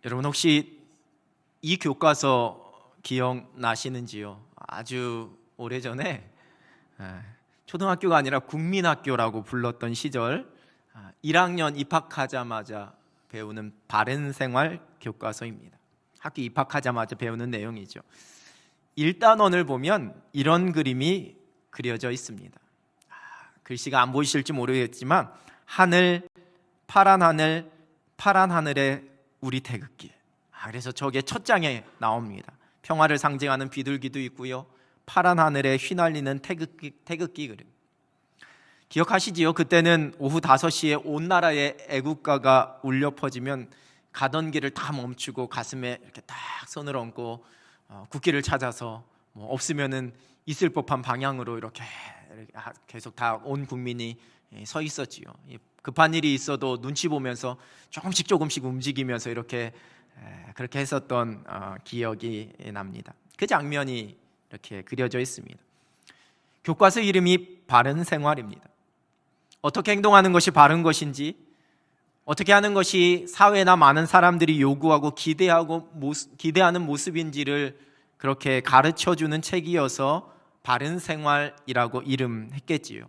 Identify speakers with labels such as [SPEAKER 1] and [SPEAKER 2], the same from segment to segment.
[SPEAKER 1] 여러분 혹시 이 교과서 기억나시는지요? 아주 오래전에 초등학교가 아니라 국민학교라고 불렀던 시절 1학년 입학하자마자 배우는 바른생활 교과서입니다. 학교 입학하자마자 배우는 내용이죠. 1단원을 보면 이런 그림이 그려져 있습니다. 글씨가 안 보이실지 모르겠지만 하늘, 파란 하늘에 우리 태극기. 그래서 저게 첫 장에 나옵니다. 평화를 상징하는 비둘기도 있고요, 파란 하늘에 휘날리는 태극기 그림. 기억하시지요? 그때는 오후 5시에 온 나라의 애국가가 울려 퍼지면 가던 길을 다 멈추고 가슴에 이렇게 딱 손을 얹고 국기를 찾아서 없으면은 있을 법한 방향으로 이렇게 계속 다 온 국민이 서 있었지요. 급한 일이 있어도 눈치 보면서 조금씩 움직이면서 이렇게 그렇게 했었던 기억이 납니다. 그 장면이 이렇게 그려져 있습니다. 교과서 이름이 바른생활입니다. 어떻게 행동하는 것이 바른 것인지, 어떻게 하는 것이 사회나 많은 사람들이 요구하고 기대하는 모습인지를 그렇게 가르쳐주는 책이어서 바른생활이라고 이름했겠지요.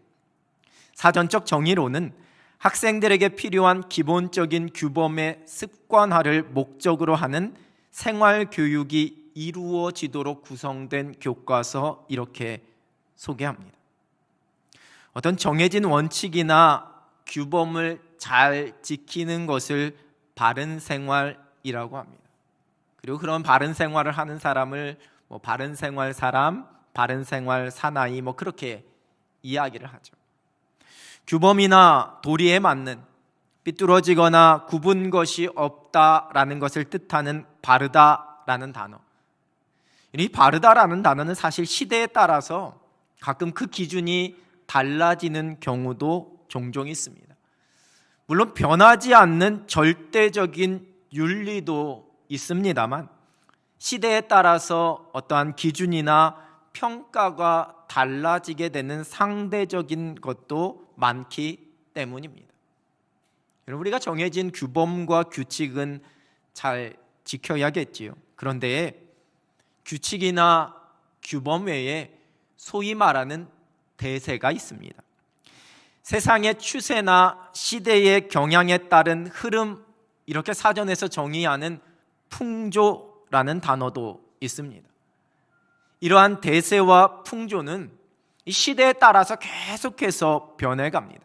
[SPEAKER 1] 사전적 정의로는 학생들에게 필요한 기본적인 규범의 습관화를 목적으로 하는 생활교육이 이루어지도록 구성된 교과서, 이렇게 소개합니다. 어떤 정해진 원칙이나 규범을 잘 지키는 것을 바른 생활이라고 합니다. 그리고 그런 바른 생활을 하는 사람을 바른 생활 사람, 바른 생활 사나이 그렇게 이야기를 하죠. 규범이나 도리에 맞는, 삐뚤어지거나 굽은 것이 없다라는 것을 뜻하는 바르다라는 단어. 이 바르다라는 단어는 사실 시대에 따라서 가끔 그 기준이 달라지는 경우도 종종 있습니다. 물론 변하지 않는 절대적인 윤리도 있습니다만 시대에 따라서 어떠한 기준이나 평가가 달라지게 되는 상대적인 것도 많기 때문입니다. 여러분, 우리가 정해진 규범과 규칙은 잘 지켜야겠지요. 그런데 규칙이나 규범 외에 소위 말하는 대세가 있습니다. 세상의 추세나 시대의 경향에 따른 흐름, 이렇게 사전에서 정의하는 풍조라는 단어도 있습니다. 이러한 대세와 풍조는 이 시대에 따라서 계속해서 변해갑니다.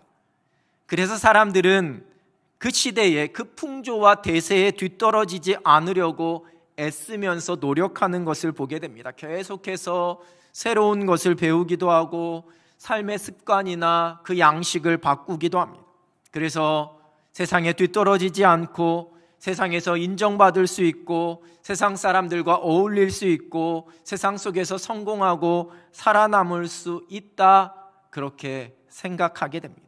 [SPEAKER 1] 그래서 사람들은 그 시대에 그 풍조와 대세에 뒤떨어지지 않으려고 애쓰면서 노력하는 것을 보게 됩니다. 계속해서 새로운 것을 배우기도 하고 삶의 습관이나 그 양식을 바꾸기도 합니다. 그래서 세상에 뒤떨어지지 않고 세상에서 인정받을 수 있고 세상 사람들과 어울릴 수 있고 세상 속에서 성공하고 살아남을 수 있다, 그렇게 생각하게 됩니다.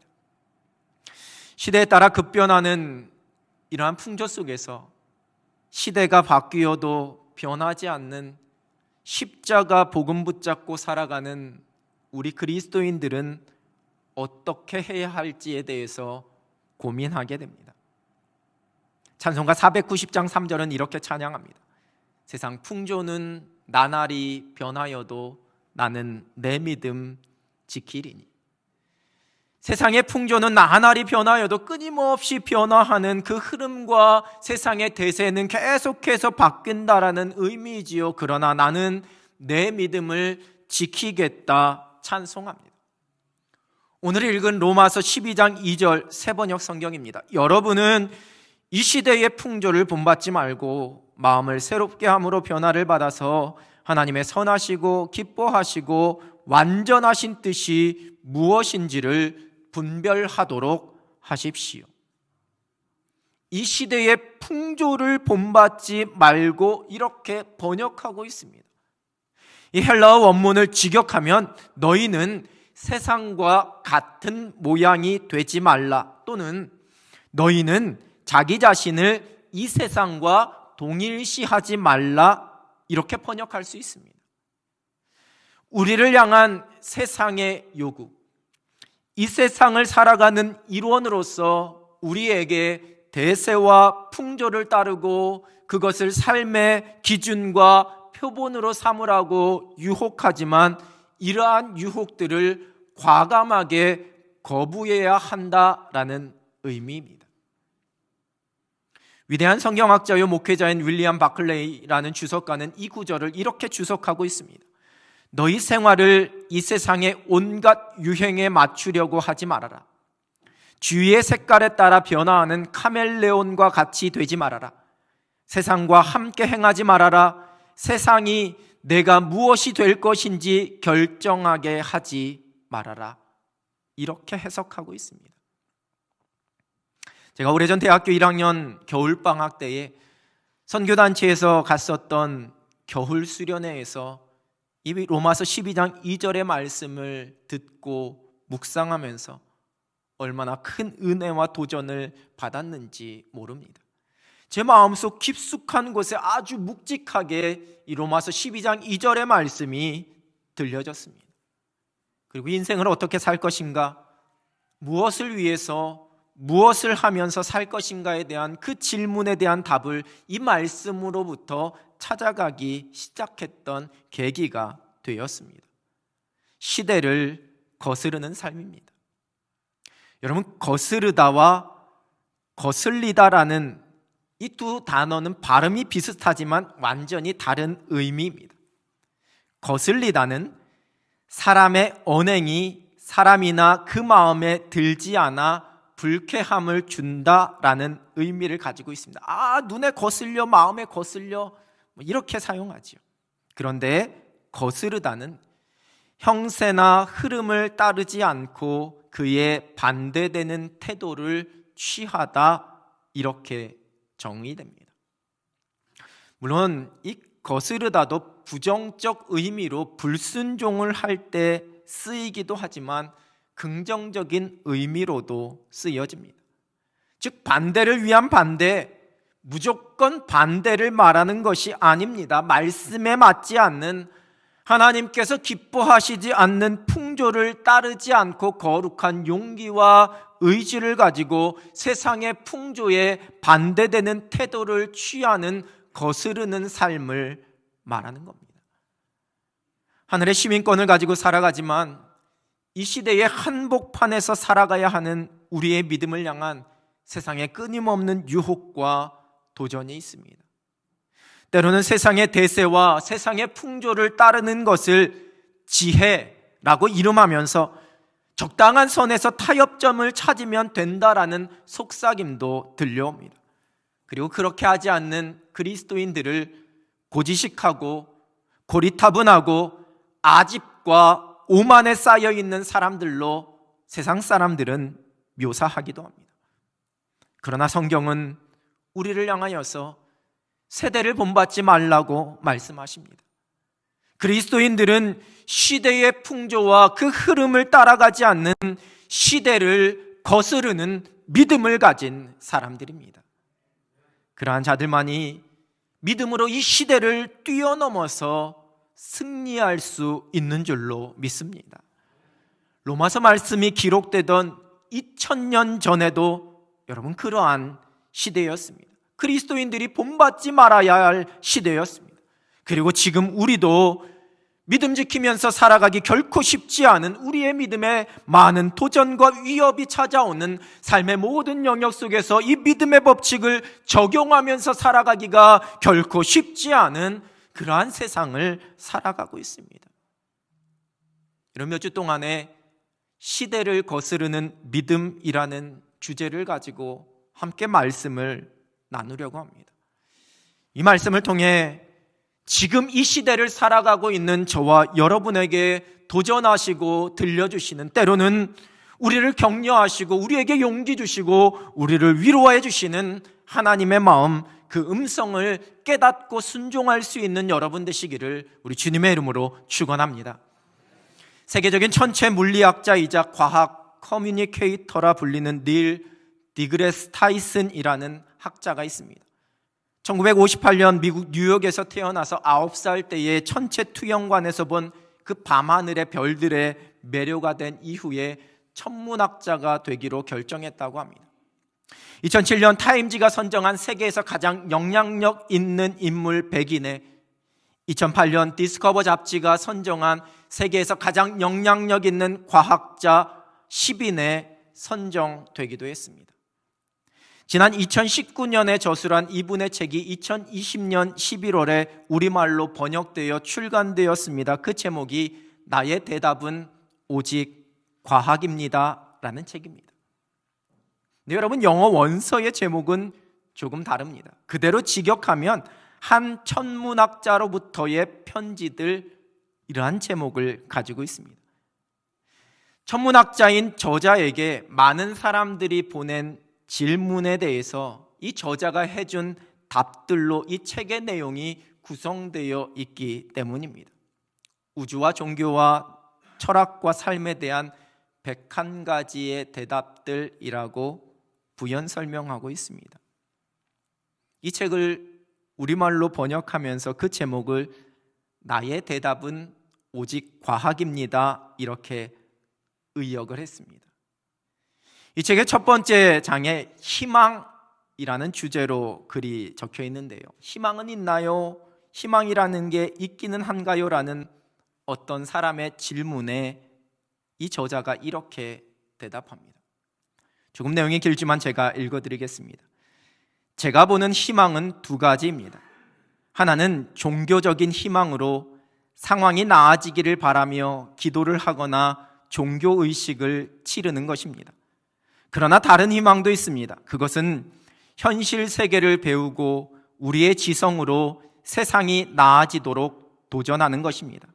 [SPEAKER 1] 시대에 따라 급변하는 이러한 풍조 속에서 시대가 바뀌어도 변하지 않는 십자가 복음 붙잡고 살아가는 우리 그리스도인들은 어떻게 해야 할지에 대해서 고민하게 됩니다. 찬송가 490장 3절은 이렇게 찬양합니다. 세상 풍조는 나날이 변하여도 나는 내 믿음 지키리니. 세상의 풍조는 나날이 변하여도 끊임없이 변화하는 그 흐름과 세상의 대세는 계속해서 바뀐다라는 의미이지요. 그러나 나는 내 믿음을 지키겠다 찬송합니다. 오늘 읽은 로마서 12장 2절 새번역 성경입니다. 여러분은 이 시대의 풍조를 본받지 말고 마음을 새롭게 함으로 변화를 받아서 하나님의 선하시고 기뻐하시고 완전하신 뜻이 무엇인지를 분별하도록 하십시오. 이 시대의 풍조를 본받지 말고, 이렇게 번역하고 있습니다. 이 헬라어 원문을 직역하면 너희는 세상과 같은 모양이 되지 말라, 또는 너희는 자기 자신을 이 세상과 동일시하지 말라, 이렇게 번역할 수 있습니다. 우리를 향한 세상의 요구, 이 세상을 살아가는 일원으로서 우리에게 대세와 풍조를 따르고 그것을 삶의 기준과 표본으로 삼으라고 유혹하지만 이러한 유혹들을 과감하게 거부해야 한다라는 의미입니다. 위대한 성경학자요 목회자인 윌리엄 바클레이라는 주석가는 이 구절을 이렇게 주석하고 있습니다. 너희 생활을 이 세상의 온갖 유행에 맞추려고 하지 말아라. 주위의 색깔에 따라 변화하는 카멜레온과 같이 되지 말아라. 세상과 함께 행하지 말아라. 세상이 내가 무엇이 될 것인지 결정하게 하지 말아라. 이렇게 해석하고 있습니다. 제가 오래전 대학교 1학년 겨울방학 때에 선교단체에서 갔었던 겨울 수련회에서 이 로마서 12장 2절의 말씀을 듣고 묵상하면서 얼마나 큰 은혜와 도전을 받았는지 모릅니다. 제 마음속 깊숙한 곳에 아주 묵직하게 이 로마서 12장 2절의 말씀이 들려졌습니다. 그리고 인생을 어떻게 살 것인가, 무엇을 위해서 무엇을 하면서 살 것인가에 대한 그 질문에 대한 답을 이 말씀으로부터 찾아가기 시작했던 계기가 되었습니다. 시대를 거스르는 삶입니다. 여러분, 거스르다와 거슬리다라는 이 두 단어는 발음이 비슷하지만 완전히 다른 의미입니다. 거슬리다는 사람의 언행이 사람이나 그 마음에 들지 않아 불쾌함을 준다라는 의미를 가지고 있습니다. 눈에 거슬려, 마음에 거슬려, 이렇게 사용하죠. 그런데 거스르다는 형세나 흐름을 따르지 않고 그에 반대되는 태도를 취하다, 이렇게 정의됩니다. 물론 이 거스르다도 부정적 의미로 불순종을 할 때 쓰이기도 하지만 긍정적인 의미로도 쓰여집니다. 즉 반대를 위한 반대, 무조건 반대를 말하는 것이 아닙니다. 말씀에 맞지 않는, 하나님께서 기뻐하시지 않는 풍조를 따르지 않고 거룩한 용기와 의지를 가지고 세상의 풍조에 반대되는 태도를 취하는 거스르는 삶을 말하는 겁니다. 하늘의 시민권을 가지고 살아가지만 이 시대의 한복판에서 살아가야 하는 우리의 믿음을 향한 세상에 끊임없는 유혹과 도전이 있습니다. 때로는 세상의 대세와 세상의 풍조를 따르는 것을 지혜라고 이름하면서 적당한 선에서 타협점을 찾으면 된다라는 속삭임도 들려옵니다. 그리고 그렇게 하지 않는 그리스도인들을 고지식하고 고리타분하고 아집과 오만에 쌓여있는 사람들로 세상 사람들은 묘사하기도 합니다. 그러나 성경은 우리를 향하여서 세대를 본받지 말라고 말씀하십니다. 그리스도인들은 시대의 풍조와 그 흐름을 따라가지 않는 시대를 거스르는 믿음을 가진 사람들입니다. 그러한 자들만이 믿음으로 이 시대를 뛰어넘어서 승리할 수 있는 줄로 믿습니다. 로마서 말씀이 기록되던 2000년 전에도 여러분 그러한 시대였습니다. 그리스도인들이 본받지 말아야 할 시대였습니다. 그리고 지금 우리도 믿음 지키면서 살아가기 결코 쉽지 않은 우리의 믿음에 많은 도전과 위협이 찾아오는 삶의 모든 영역 속에서 이 믿음의 법칙을 적용하면서 살아가기가 결코 쉽지 않은 그러한 세상을 살아가고 있습니다. 이런 몇 주 동안에 시대를 거스르는 믿음이라는 주제를 가지고 함께 말씀을 나누려고 합니다. 이 말씀을 통해 지금 이 시대를 살아가고 있는 저와 여러분에게 도전하시고 들려주시는, 때로는 우리를 격려하시고 우리에게 용기 주시고 우리를 위로해 주시는 하나님의 마음, 그 음성을 깨닫고 순종할 수 있는 여러분 되시기를 우리 주님의 이름으로 축원합니다. 세계적인 천체 물리학자이자 과학 커뮤니케이터라 불리는 닐 디그레스 타이슨이라는 학자가 있습니다. 1958년 미국 뉴욕에서 태어나서 9살 때에 천체 투영관에서 본 그 밤하늘의 별들의 매료가 된 이후에 천문학자가 되기로 결정했다고 합니다. 2007년 타임지가 선정한 세계에서 가장 영향력 있는 인물 100인에 2008년 디스커버 잡지가 선정한 세계에서 가장 영향력 있는 과학자 10인에 선정되기도 했습니다. 지난 2019년에 저술한 이분의 책이 2020년 11월에 우리말로 번역되어 출간되었습니다. 그 제목이 나의 대답은 오직 과학입니다 라는 책입니다. 근데 여러분, 영어 원서의 제목은 조금 다릅니다. 그대로 직역하면 한 천문학자로부터의 편지들, 이러한 제목을 가지고 있습니다. 천문학자인 저자에게 많은 사람들이 보낸 질문에 대해서 이 저자가 해준 답들로 이 책의 내용이 구성되어 있기 때문입니다. 우주와 종교와 철학과 삶에 대한 101가지의 대답들이라고 부연 설명하고 있습니다. 이 책을 우리말로 번역하면서 그 제목을 나의 대답은 오직 과학입니다 이렇게 의역을 했습니다. 이 책의 첫 번째 장에 희망이라는 주제로 글이 적혀 있는데요, 희망은 있나요? 희망이라는 게 있기는 한가요? 라는 어떤 사람의 질문에 이 저자가 이렇게 대답합니다. 조금 내용이 길지만 제가 읽어드리겠습니다. 제가 보는 희망은 두 가지입니다. 하나는 종교적인 희망으로 상황이 나아지기를 바라며 기도를 하거나 종교의식을 치르는 것입니다. 그러나 다른 희망도 있습니다. 그것은 현실 세계를 배우고 우리의 지성으로 세상이 나아지도록 도전하는 것입니다.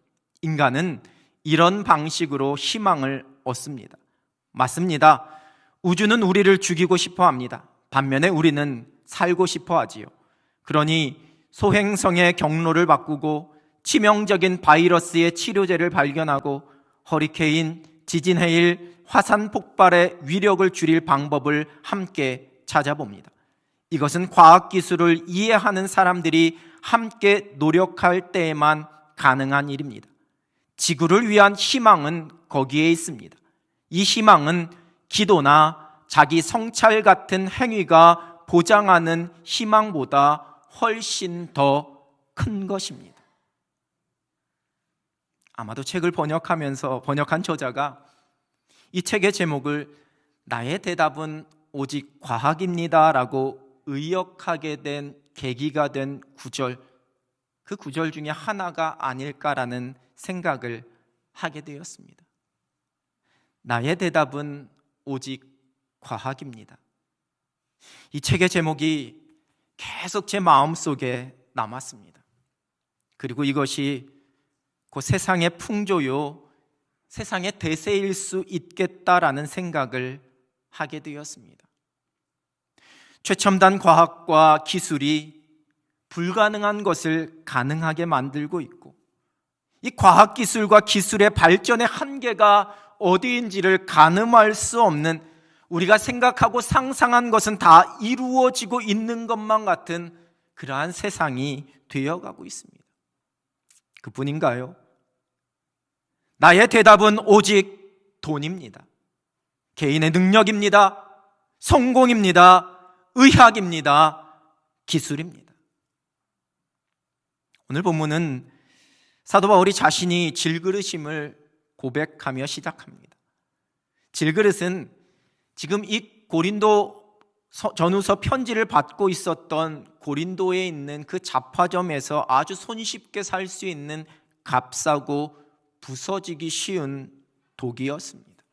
[SPEAKER 1] 인간은 이런 방식으로 희망을 얻습니다. 맞습니다. 우주는 우리를 죽이고 싶어 합니다. 반면에 우리는 살고 싶어 하지요. 그러니 소행성의 경로를 바꾸고 치명적인 바이러스의 치료제를 발견하고 허리케인, 지진, 해일, 화산 폭발의 위력을 줄일 방법을 함께 찾아봅니다. 이것은 과학기술을 이해하는 사람들이 함께 노력할 때에만 가능한 일입니다. 지구를 위한 희망은 거기에 있습니다. 이 희망은 기도나 자기 성찰 같은 행위가 보장하는 희망보다 훨씬 더 큰 것입니다. 아마도 책을 번역한 저자가 이 책의 제목을 나의 대답은 오직 과학입니다 라고 의역하게 된 계기가 된 구절, 그 구절 중에 하나가 아닐까라는 생각을 하게 되었습니다. 나의 대답은 오직 과학입니다. 이 책의 제목이 계속 제 마음속에 남았습니다. 그리고 이것이 곧 세상의 풍조요, 세상의 대세일 수 있겠다라는 생각을 하게 되었습니다. 최첨단 과학과 기술이 불가능한 것을 가능하게 만들고 있고, 이 과학기술과 기술의 발전의 한계가 어디인지를 가늠할 수 없는, 우리가 생각하고 상상한 것은 다 이루어지고 있는 것만 같은 그러한 세상이 되어가고 있습니다. 그뿐인가요? 나의 대답은 오직 돈입니다. 개인의 능력입니다. 성공입니다. 의학입니다. 기술입니다. 오늘 본문은 사도 바울이 자신이 질그릇임을 고백하며 시작합니다. 질그릇은 지금 이 고린도 전후서 편지를 받고 있었던 고린도에 있는 그 잡화점에서 아주 손쉽게 살 수 있는 값싸고 부서지기 쉬운 독이었습니다.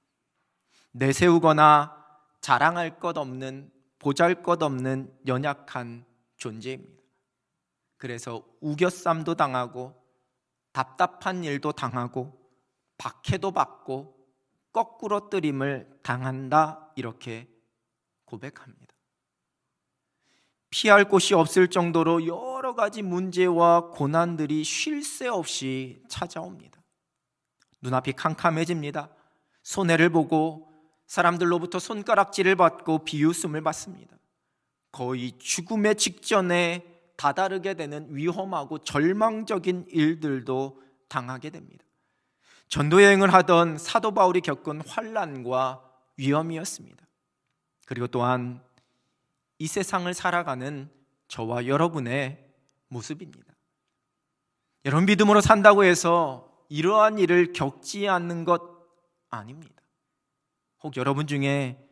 [SPEAKER 1] 내세우거나 자랑할 것 없는, 보잘것없는 연약한 존재입니다. 그래서 우겨쌈도 당하고 답답한 일도 당하고 박해도 받고 거꾸로 뜨림을 당한다, 이렇게 고백합니다. 피할 곳이 없을 정도로 여러 가지 문제와 고난들이 쉴 새 없이 찾아옵니다. 눈앞이 캄캄해집니다. 손해를 보고 사람들로부터 손가락질을 받고 비웃음을 받습니다. 거의 죽음의 직전에 다다르게 되는 위험하고 절망적인 일들도 당하게 됩니다. 전도 여행을 하던 사도 바울이 겪은 환난과 위험이었습니다. 그리고 또한 이 세상을 살아가는 저와 여러분의 모습입니다. 여러분, 믿음으로 산다고 해서 이러한 일을 겪지 않는 것 아닙니다. 혹 여러분 중에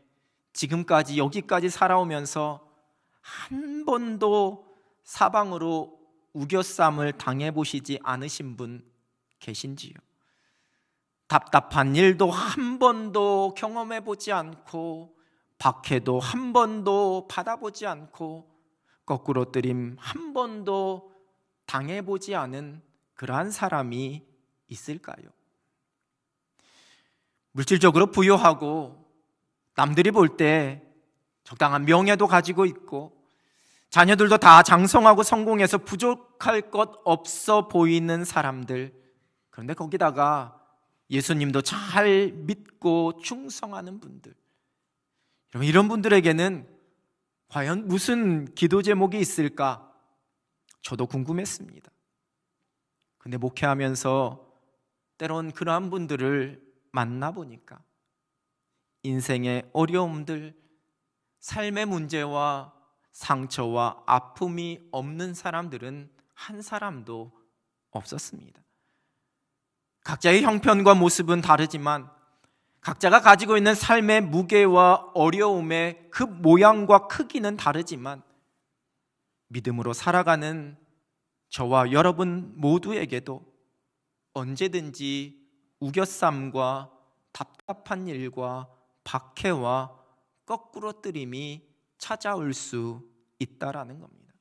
[SPEAKER 1] 지금까지 여기까지 살아오면서 한 번도 사방으로 우겨쌈을 당해보시지 않으신 분 계신지요? 답답한 일도 한 번도 경험해보지 않고, 박해도 한 번도 받아보지 않고, 거꾸로 뜨림 한 번도 당해보지 않은 그러한 사람이 있을까요? 물질적으로 부유하고 남들이 볼 때 적당한 명예도 가지고 있고 자녀들도 다 장성하고 성공해서 부족할 것 없어 보이는 사람들, 그런데 거기다가 예수님도 잘 믿고 충성하는 분들, 여러분, 이런 분들에게는 과연 무슨 기도 제목이 있을까? 저도 궁금했습니다. 근데 목회하면서 때론 그러한 분들을 만나보니까 인생의 어려움들, 삶의 문제와 상처와 아픔이 없는 사람들은 한 사람도 없었습니다. 각자의 형편과 모습은 다르지만 각자가 가지고 있는 삶의 무게와 어려움의 그 모양과 크기는 다르지만 믿음으로 살아가는 저와 여러분 모두에게도 언제든지 우겨쌈과 답답한 일과 박해와 거꾸로 뜨림이 찾아올 수 있다라는 겁니다.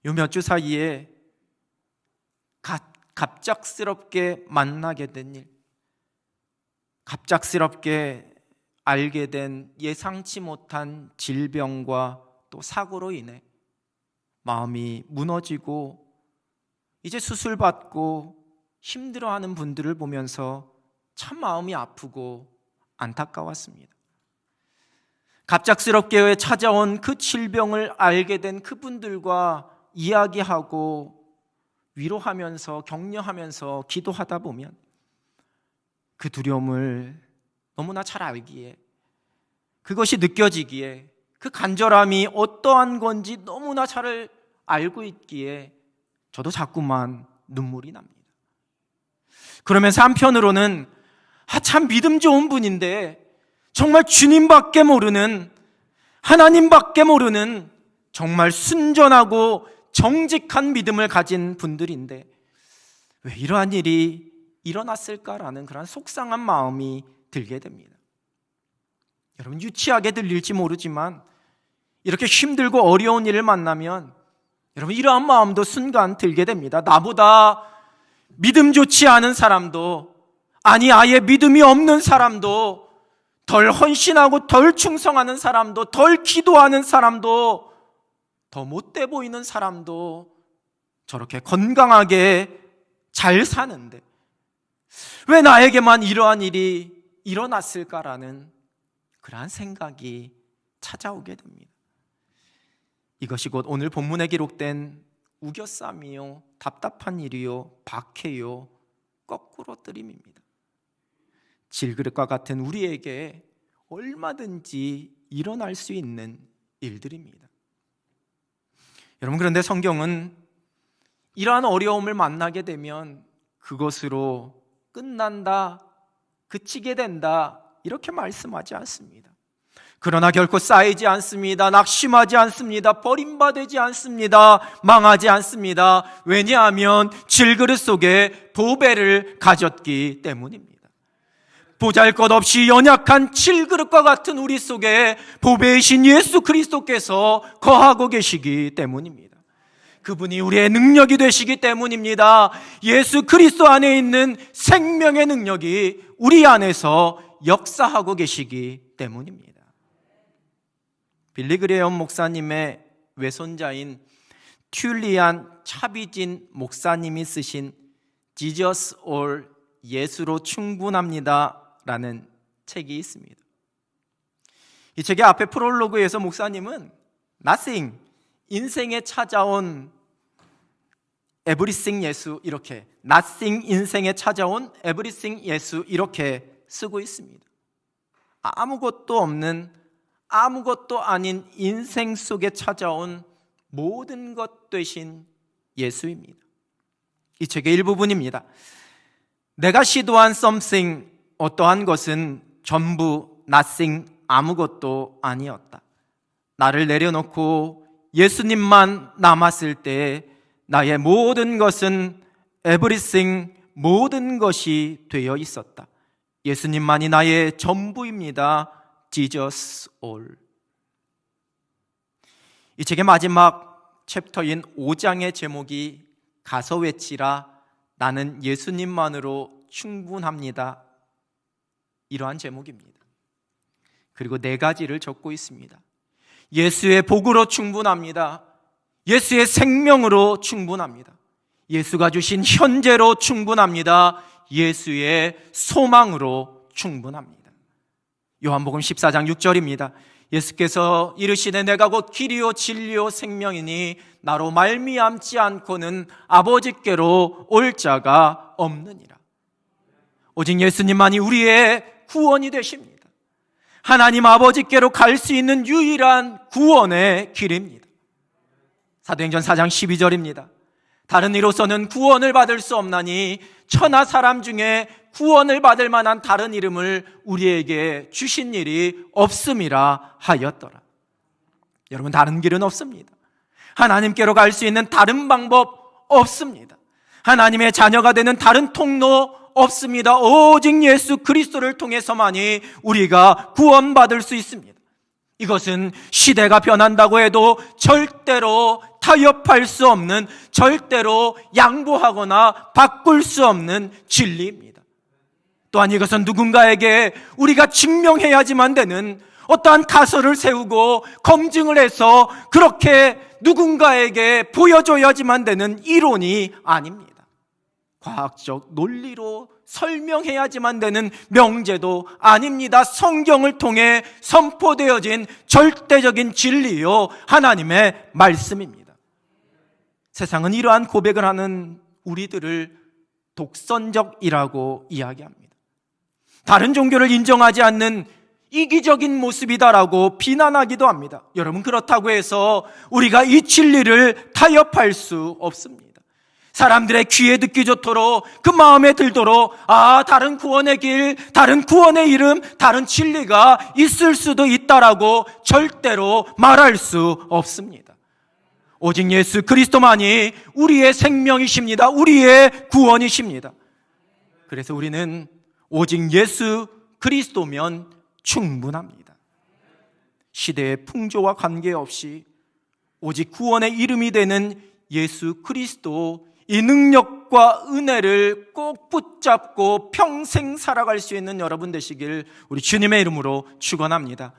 [SPEAKER 1] 요 몇 주 사이에 갑작스럽게 만나게 된 일, 갑작스럽게 알게 된 예상치 못한 질병과 또 사고로 인해 마음이 무너지고 이제 수술받고 힘들어하는 분들을 보면서 참 마음이 아프고 안타까웠습니다. 갑작스럽게 찾아온 그 질병을 알게 된 그분들과 이야기하고 위로하면서 격려하면서 기도하다 보면 그 두려움을 너무나 잘 알기에, 그것이 느껴지기에, 그 간절함이 어떠한 건지 너무나 잘 알고 있기에 저도 자꾸만 눈물이 납니다. 그러면서 한편으로는 참 믿음 좋은 분인데, 정말 주님밖에 모르는, 하나님밖에 모르는 정말 순전하고 정직한 믿음을 가진 분들인데 왜 이러한 일이 일어났을까라는 그런 속상한 마음이 들게 됩니다. 여러분, 유치하게 들릴지 모르지만 이렇게 힘들고 어려운 일을 만나면 여러분, 이러한 마음도 순간 들게 됩니다. 나보다 믿음 좋지 않은 사람도, 아니 아예 믿음이 없는 사람도, 덜 헌신하고 덜 충성하는 사람도, 덜 기도하는 사람도, 더 못돼 보이는 사람도 저렇게 건강하게 잘 사는데 왜 나에게만 이러한 일이 일어났을까라는 그러한 생각이 찾아오게 됩니다. 이것이 곧 오늘 본문에 기록된 우겨쌈이요, 답답한 일이요, 박해요, 거꾸로 뜨림입니다. 질그릇과 같은 우리에게 얼마든지 일어날 수 있는 일들입니다. 여러분, 그런데 성경은 이러한 어려움을 만나게 되면 그것으로 끝난다, 그치게 된다, 이렇게 말씀하지 않습니다. 그러나 결코 쌓이지 않습니다. 낙심하지 않습니다. 버림받지 않습니다. 망하지 않습니다. 왜냐하면 질그릇 속에 보배를 가졌기 때문입니다. 보잘것없이 연약한 질그릇과 같은 우리 속에 보배이신 예수 그리스도께서 거하고 계시기 때문입니다. 그분이 우리의 능력이 되시기 때문입니다. 예수 그리스도 안에 있는 생명의 능력이 우리 안에서 역사하고 계시기 때문입니다. 빌리 그레엄 목사님의 외손자인 튤리안 차비진 목사님이 쓰신 Jesus or 예수로 충분합니다 라는 책이 있습니다. 이 책의 앞에 프롤로그에서 목사님은 Nothing, 인생에 찾아온 Everything 예수, 이렇게 Nothing, 인생에 찾아온 Everything 예수, 이렇게 쓰고 있습니다. 아무것도 없는 아무것도 아닌 인생 속에 찾아온 모든 것 되신 예수입니다. 이 책의 일부분입니다. 내가 시도한 something, 어떠한 것은 전부 nothing, 아무것도 아니었다. 나를 내려놓고 예수님만 남았을 때 나의 모든 것은 everything, 모든 것이 되어 있었다. 예수님만이 나의 전부입니다. Jesus all. 이 책의 마지막 챕터인 5장의 제목이 가서 외치라, 나는 예수님만으로 충분합니다. 이러한 제목입니다. 그리고 4가지를 적고 있습니다. 예수의 복으로 충분합니다. 예수의 생명으로 충분합니다. 예수가 주신 현재로 충분합니다. 예수의 소망으로 충분합니다. 요한복음 14장 6절입니다. 예수께서 이르시되 내가 곧 길이요 진리요 생명이니 나로 말미암지 않고는 아버지께로 올 자가 없느니라. 오직 예수님만이 우리의 구원이 되십니다. 하나님 아버지께로 갈 수 있는 유일한 구원의 길입니다. 사도행전 4장 12절입니다. 다른 이로서는 구원을 받을 수 없나니 천하 사람 중에 구원을 받을 만한 다른 이름을 우리에게 주신 일이 없음이라 하였더라. 여러분, 다른 길은 없습니다. 하나님께로 갈 수 있는 다른 방법 없습니다. 하나님의 자녀가 되는 다른 통로 없습니다. 오직 예수 그리스도를 통해서만이 우리가 구원받을 수 있습니다. 이것은 시대가 변한다고 해도 절대로 타협할 수 없는, 절대로 양보하거나 바꿀 수 없는 진리입니다. 또한 이것은 누군가에게 우리가 증명해야지만 되는, 어떠한 가설을 세우고 검증을 해서 그렇게 누군가에게 보여줘야지만 되는 이론이 아닙니다. 과학적 논리로 설명해야지만 되는 명제도 아닙니다. 성경을 통해 선포되어진 절대적인 진리요, 하나님의 말씀입니다. 세상은 이러한 고백을 하는 우리들을 독선적이라고 이야기합니다. 다른 종교를 인정하지 않는 이기적인 모습이다라고 비난하기도 합니다. 여러분, 그렇다고 해서 우리가 이 진리를 타협할 수 없습니다. 사람들의 귀에 듣기 좋도록, 그 마음에 들도록, 다른 구원의 길, 다른 구원의 이름, 다른 진리가 있을 수도 있다라고 절대로 말할 수 없습니다. 오직 예수 그리스도만이 우리의 생명이십니다. 우리의 구원이십니다. 그래서 우리는 오직 예수 그리스도면 충분합니다. 시대의 풍조와 관계없이 오직 구원의 이름이 되는 예수 그리스도, 이 능력과 은혜를 꼭 붙잡고 평생 살아갈 수 있는 여러분 되시길 우리 주님의 이름으로 축원합니다.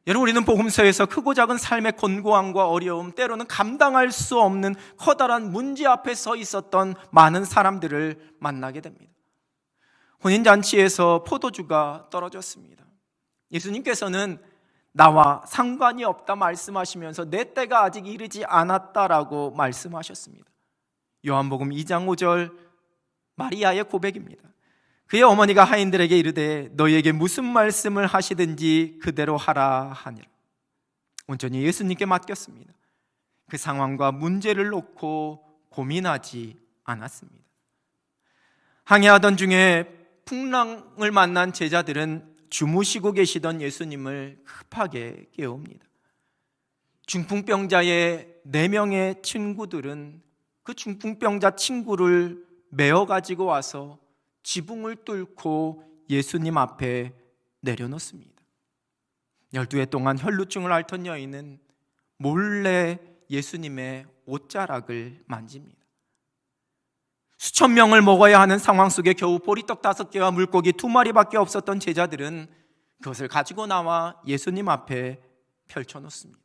[SPEAKER 1] 여러분, 우리는 복음서에서 크고 작은 삶의 곤고함과 어려움, 때로는 감당할 수 없는 커다란 문제 앞에 서 있었던 많은 사람들을 만나게 됩니다. 혼인잔치에서 포도주가 떨어졌습니다. 예수님께서는 나와 상관이 없다 말씀하시면서 내 때가 아직 이르지 않았다라고 말씀하셨습니다. 요한복음 2장 5절, 마리아의 고백입니다. 그의 어머니가 하인들에게 이르되 너희에게 무슨 말씀을 하시든지 그대로 하라 하니라. 온전히 예수님께 맡겼습니다. 그 상황과 문제를 놓고 고민하지 않았습니다. 항해하던 중에 풍랑을 만난 제자들은 주무시고 계시던 예수님을 급하게 깨웁니다. 중풍병자의 4명의 친구들은 그 중풍병자 친구를 메어 가지고 와서 지붕을 뚫고 예수님 앞에 내려놓습니다. 12해 동안 혈루증을 앓던 여인은 몰래 예수님의 옷자락을 만집니다. 수천 명을 먹어야 하는 상황 속에 겨우 보리떡 5개와 물고기 2마리밖에 없었던 제자들은 그것을 가지고 나와 예수님 앞에 펼쳐놓습니다.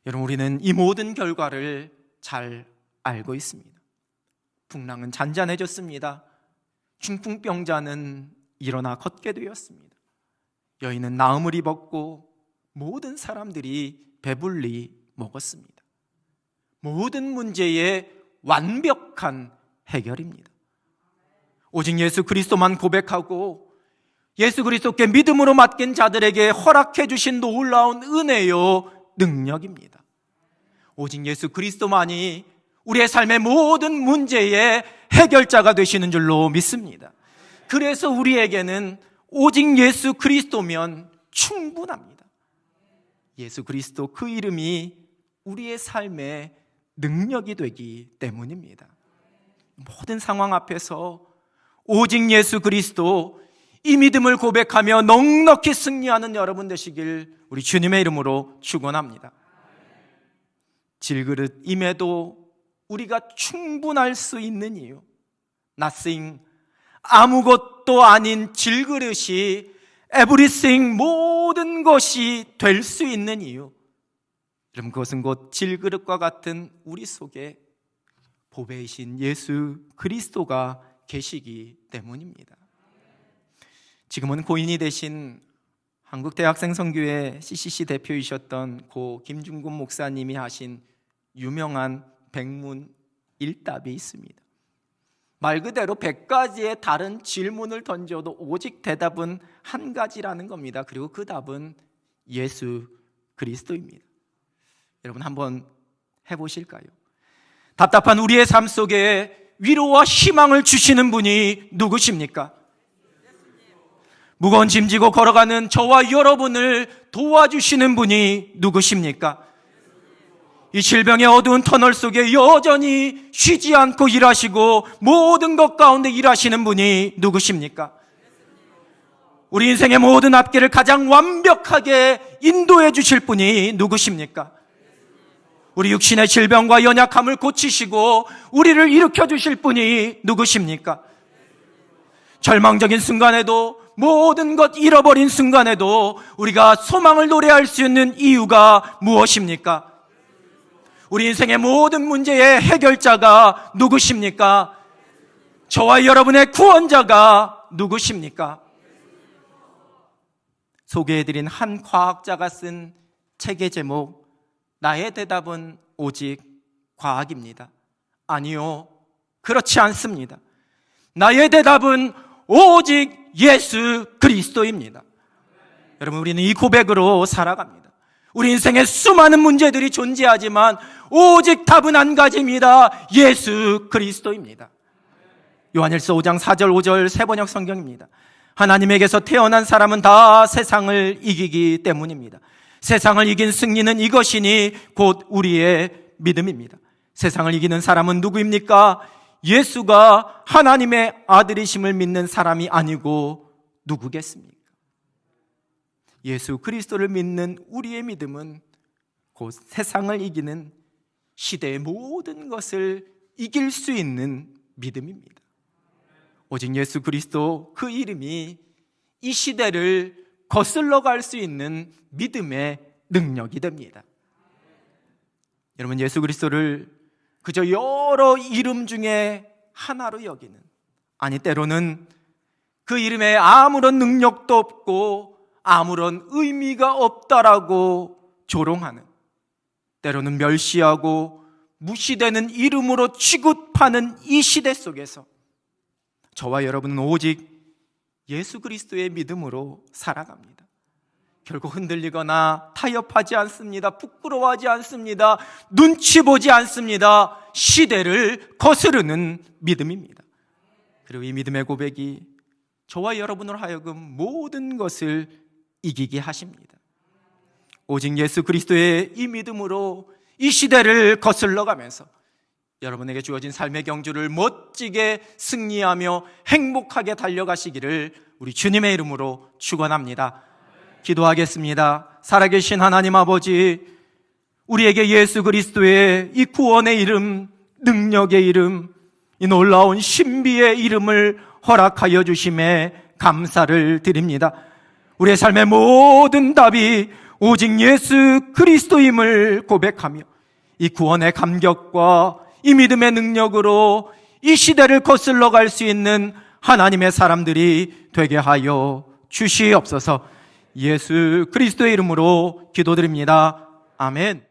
[SPEAKER 1] 여러분, 우리는 이 모든 결과를 잘 알고 있습니다. 풍랑은 잔잔해졌습니다. 중풍병자는 일어나 걷게 되었습니다. 여인은 나음을 입었고 모든 사람들이 배불리 먹었습니다. 모든 문제의 완벽한 해결입니다. 오직 예수 그리스도만 고백하고 예수 그리스도께 믿음으로 맡긴 자들에게 허락해 주신 놀라운 은혜요 능력입니다. 오직 예수 그리스도만이 우리의 삶의 모든 문제의 해결자가 되시는 줄로 믿습니다. 그래서 우리에게는 오직 예수 그리스도면 충분합니다. 예수 그리스도 그 이름이 우리의 삶의 능력이 되기 때문입니다. 모든 상황 앞에서 오직 예수 그리스도, 이 믿음을 고백하며 넉넉히 승리하는 여러분 되시길 우리 주님의 이름으로 축원합니다. 질그릇임에도 우리가 충분할 수 있는 이유, nothing, 아무것도 아닌 질그릇이 everything, 모든 것이 될 수 있는 이유, 여러분 그것은 곧 질그릇과 같은 우리 속에 보배이신 예수 그리스도가 계시기 때문입니다. 지금은 고인이 되신 한국대학생선교회 CCC 대표이셨던 고 김중곤 목사님이 하신 유명한 백문 일답이 있습니다. 말 그대로 100가지의 다른 질문을 던져도 오직 대답은 한 가지라는 겁니다. 그리고 그 답은 예수 그리스도입니다. 여러분 한번 해보실까요? 답답한 우리의 삶 속에 위로와 희망을 주시는 분이 누구십니까? 무거운 짐 지고 걸어가는 저와 여러분을 도와주시는 분이 누구십니까? 이 질병의 어두운 터널 속에 여전히 쉬지 않고 일하시고 모든 것 가운데 일하시는 분이 누구십니까? 우리 인생의 모든 앞길을 가장 완벽하게 인도해 주실 분이 누구십니까? 우리 육신의 질병과 연약함을 고치시고 우리를 일으켜 주실 분이 누구십니까? 절망적인 순간에도, 모든 것 잃어버린 순간에도 우리가 소망을 노래할 수 있는 이유가 무엇입니까? 우리 인생의 모든 문제의 해결자가 누구십니까? 저와 여러분의 구원자가 누구십니까? 소개해드린 한 과학자가 쓴 책의 제목, 나의 대답은 오직 과학입니다. 아니요, 그렇지 않습니다. 나의 대답은 오직 예수 그리스도입니다. 여러분, 우리는 이 고백으로 살아갑니다. 우리 인생에 수많은 문제들이 존재하지만 오직 답은 한 가지입니다. 예수 그리스도입니다. 요한일서 5장 4절 5절 세번역 성경입니다. 하나님에게서 태어난 사람은 다 세상을 이기기 때문입니다. 세상을 이긴 승리는 이것이니 곧 우리의 믿음입니다. 세상을 이기는 사람은 누구입니까? 예수가 하나님의 아들이심을 믿는 사람이 아니고 누구겠습니까? 예수 그리스도를 믿는 우리의 믿음은 곧 세상을 이기는, 시대의 모든 것을 이길 수 있는 믿음입니다. 오직 예수 그리스도 그 이름이 이 시대를 거슬러 갈 수 있는 믿음의 능력이 됩니다. 여러분, 예수 그리스도를 그저 여러 이름 중에 하나로 여기는, 아니 때로는 그 이름에 아무런 능력도 없고 아무런 의미가 없다라고 조롱하는, 때로는 멸시하고 무시되는 이름으로 취급하는 이 시대 속에서 저와 여러분은 오직 예수 그리스도의 믿음으로 살아갑니다. 결국 흔들리거나 타협하지 않습니다. 부끄러워하지 않습니다. 눈치 보지 않습니다. 시대를 거스르는 믿음입니다. 그리고 이 믿음의 고백이 저와 여러분으로 하여금 모든 것을 이기게 하십니다. 오직 예수 그리스도의 이 믿음으로 이 시대를 거슬러 가면서 여러분에게 주어진 삶의 경주를 멋지게 승리하며 행복하게 달려가시기를 우리 주님의 이름으로 축원합니다. 기도하겠습니다. 살아계신 하나님 아버지, 우리에게 예수 그리스도의 이 구원의 이름, 능력의 이름, 이 놀라운 신비의 이름을 허락하여 주심에 감사를 드립니다. 우리의 삶의 모든 답이 오직 예수 그리스도임을 고백하며 이 구원의 감격과 이 믿음의 능력으로 이 시대를 거슬러 갈 수 있는 하나님의 사람들이 되게 하여 주시옵소서. 예수 그리스도의 이름으로 기도드립니다. 아멘.